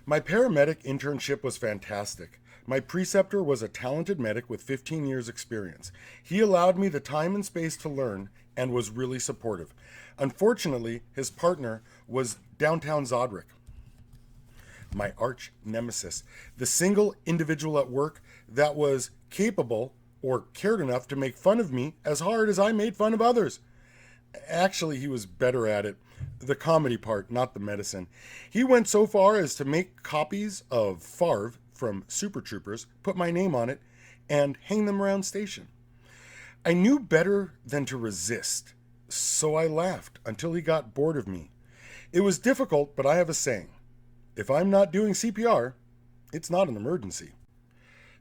My paramedic internship was fantastic. My preceptor was a talented medic with 15 years' experience. He allowed me the time and space to learn and was really supportive. Unfortunately, his partner was downtown Zodrick, my arch nemesis, the single individual at work that was capable or cared enough to make fun of me as hard as I made fun of others. Actually, he was better at it. The comedy part, not the medicine. He went so far as to make copies of Favre from Super Troopers, put my name on it, and hang them around station. I knew better than to resist, so I laughed until he got bored of me. It was difficult, but I have a saying. If I'm not doing CPR, it's not an emergency.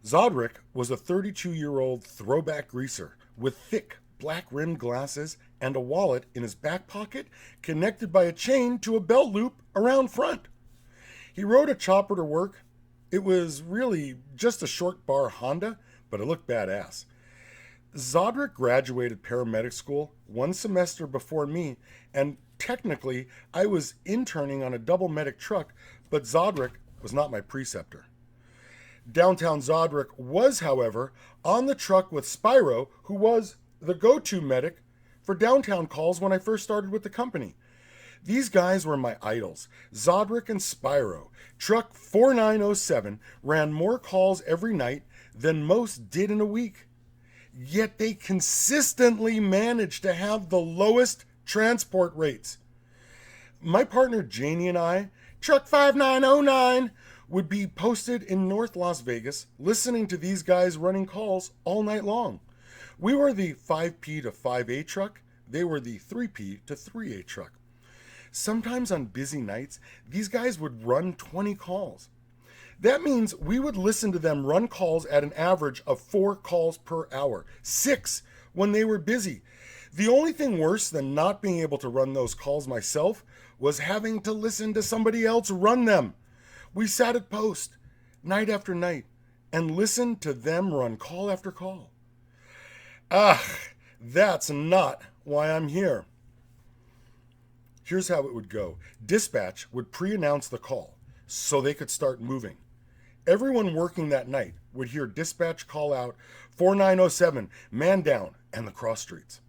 Zodrick was a 32-year-old throwback greaser with thick, black-rimmed glasses and a wallet in his back pocket connected by a chain to a belt loop around front. He rode a chopper to work. It was really just a short bar Honda, but it looked badass. Zodrick graduated paramedic school one semester before me, and technically I was interning on a double medic truck, but Zodrick was not my preceptor. Downtown Zodrick was, however, on the truck with Spyro, who was the go-to medic for downtown calls when I first started with the company. These guys were my idols. Zodrick and Spyro. Truck 4907 ran more calls every night than most did in a week. Yet they consistently managed to have the lowest transport rates. My partner Janie and I, Truck 5909, would be posted in North Las Vegas listening to these guys running calls all night long. We were the 5P to 5A truck. They were the 3P to 3A truck. Sometimes on busy nights, these guys would run 20 calls. That means we would listen to them run calls at an average of 4 calls per hour, 6 when they were busy. The only thing worse than not being able to run those calls myself was having to listen to somebody else run them. We sat at post, night after night, and listened to them run call after call. That's not why I'm here. Here's how it would go. Dispatch would pre-announce the call so they could start moving. Everyone working that night would hear dispatch call out 4907, man down, and the cross streets.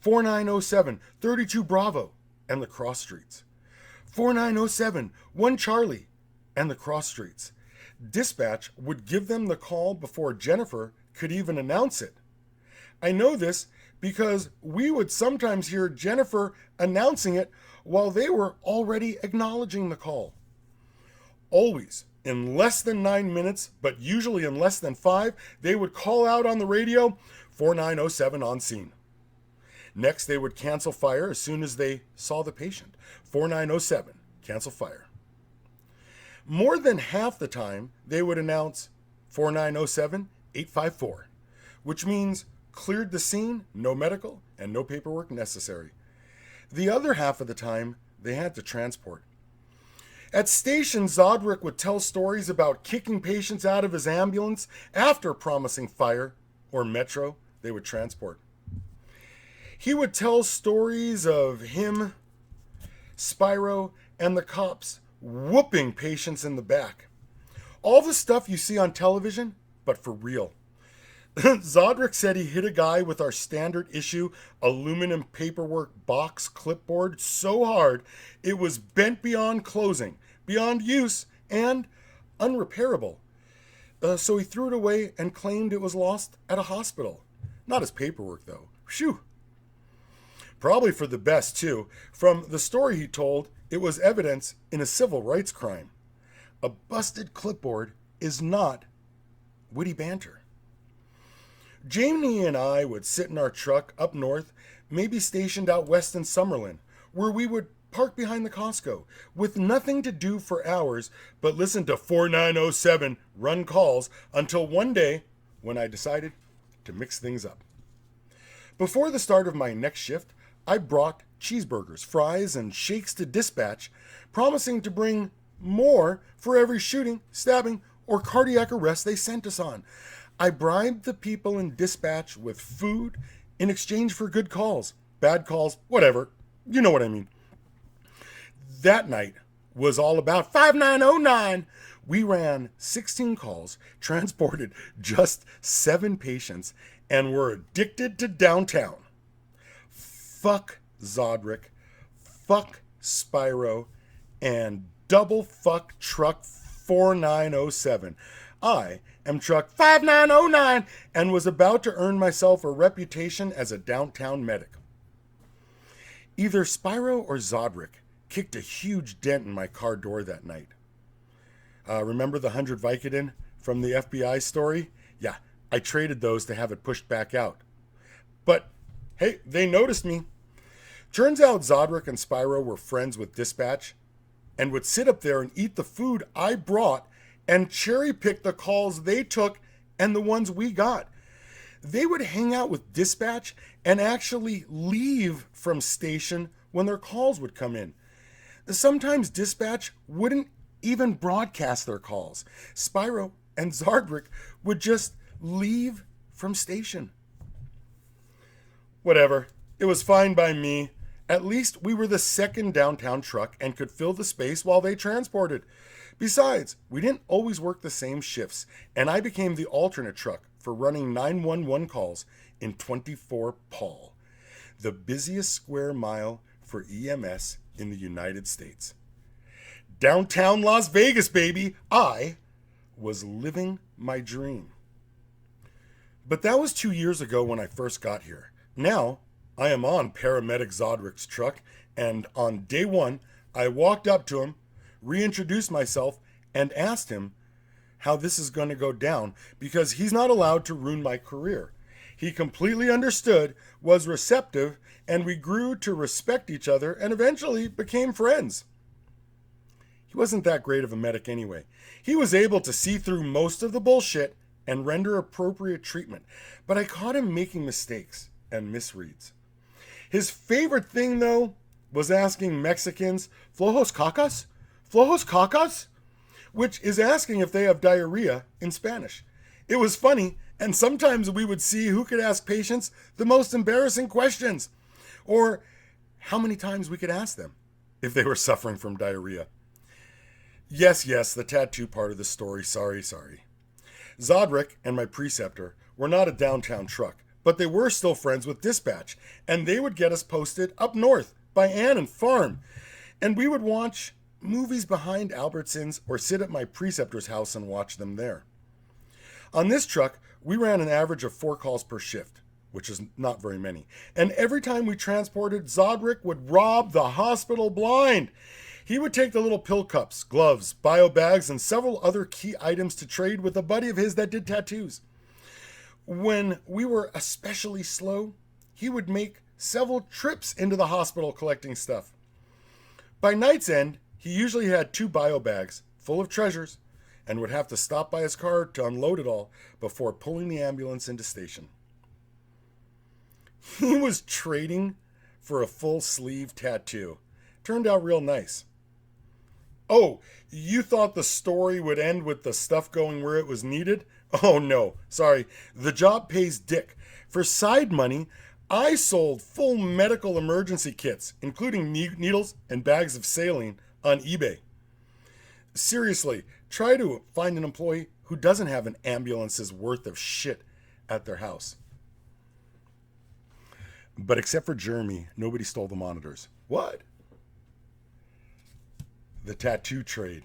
4907, 32 Bravo, and the cross streets. 4907, 1 Charlie, and the cross streets. Dispatch would give them the call before Jennifer could even announce it. I know this because we would sometimes hear Jennifer announcing it while they were already acknowledging the call. Always, in less than 9 minutes, but usually in less than 5, they would call out on the radio, 4907 on scene. Next, they would cancel fire as soon as they saw the patient. 4907, cancel fire. More than half the time, they would announce 4907 854, which means cleared the scene, no medical, and no paperwork necessary. The other half of the time, they had to transport. At stations, Zodrick would tell stories about kicking patients out of his ambulance after promising fire or metro they would transport. He would tell stories of him, Spyro, and the cops whooping patients in the back. All the stuff you see on television, but for real. Zodrick said he hit a guy with our standard issue aluminum paperwork box clipboard so hard it was bent beyond closing, beyond use, and unrepairable. So he threw it away and claimed it was lost at a hospital. Not his paperwork, though. Phew. Probably for the best, too. From the story he told, it was evidence in a civil rights crime. A busted clipboard is not witty banter. Jamie and I would sit in our truck up north, maybe stationed out west in Summerlin, where we would park behind the Costco with nothing to do for hours but listen to 4907 run calls until one day when I decided to mix things up. Before the start of my next shift, I brought cheeseburgers, fries, and shakes to dispatch, promising to bring more for every shooting, stabbing, or cardiac arrest they sent us on. I bribed the people in dispatch with food in exchange for good calls, bad calls, whatever. You know what I mean. That night, was all about 5909. We ran 16 calls, transported just 7 patients, and were addicted to downtown. Fuck Zodrick, fuck Spyro, and double fuck truck 4907. I am truck 5909 and was about to earn myself a reputation as a downtown medic. Either Spyro or Zodrick kicked a huge dent in my car door that night. Remember the 100 Vicodin from the FBI story? Yeah, I traded those to have it pushed back out. But hey, they noticed me. Turns out Zodrick and Spyro were friends with dispatch and would sit up there and eat the food I brought and cherry pick the calls they took and the ones we got. They would hang out with dispatch and actually leave from station when their calls would come in. Sometimes dispatch wouldn't even broadcast their calls. Spyro and Zodrick would just leave from station. Whatever. It was fine by me. At least we were the second downtown truck and could fill the space while they transported. Besides, we didn't always work the same shifts, and I became the alternate truck for running 911 calls in 24 Paul, the busiest square mile for EMS in the United States. Downtown Las Vegas, baby! I was living my dream. But that was 2 years ago when I first got here. Now, I am on Paramedic Zodrick's truck, and on day 1, I walked up to him, reintroduced myself, and asked him how this is going to go down because he's not allowed to ruin my career. He completely understood, was receptive, and we grew to respect each other and eventually became friends. He wasn't that great of a medic anyway. He was able to see through most of the bullshit and render appropriate treatment, but I caught him making mistakes and misreads. His favorite thing, though, was asking Mexicans, "Flojos cacas? Flojos cacas?" Which is asking if they have diarrhea in Spanish. It was funny, and sometimes we would see who could ask patients the most embarrassing questions, or how many times we could ask them if they were suffering from diarrhea. Yes, the tattoo part of the story, sorry. Zodrick and my preceptor were not a downtown truck, but they were still friends with dispatch, and they would get us posted up north by Ann and Farm, and we would watch movies behind Albertsons or sit at my preceptor's house and watch them there. On this truck, we ran an average of 4 calls per shift, which is not very many, and every time we transported, Zodrick would rob the hospital blind. He would take the little pill cups, gloves, bio bags, and several other key items to trade with a buddy of his that did tattoos. When we were especially slow, he would make several trips into the hospital collecting stuff. By night's end, he usually had 2 bio bags full of treasures and would have to stop by his car to unload it all before pulling the ambulance into station. He was trading for a full sleeve tattoo. Turned out real nice. Oh, you thought the story would end with the stuff going where it was needed? Oh no, sorry. The job pays dick. For side money, I sold full medical emergency kits, including needles and bags of saline, on eBay. Seriously, try to find an employee who doesn't have an ambulance's worth of shit at their house. But except for Jeremy, nobody stole the monitors. What? The tattoo trade.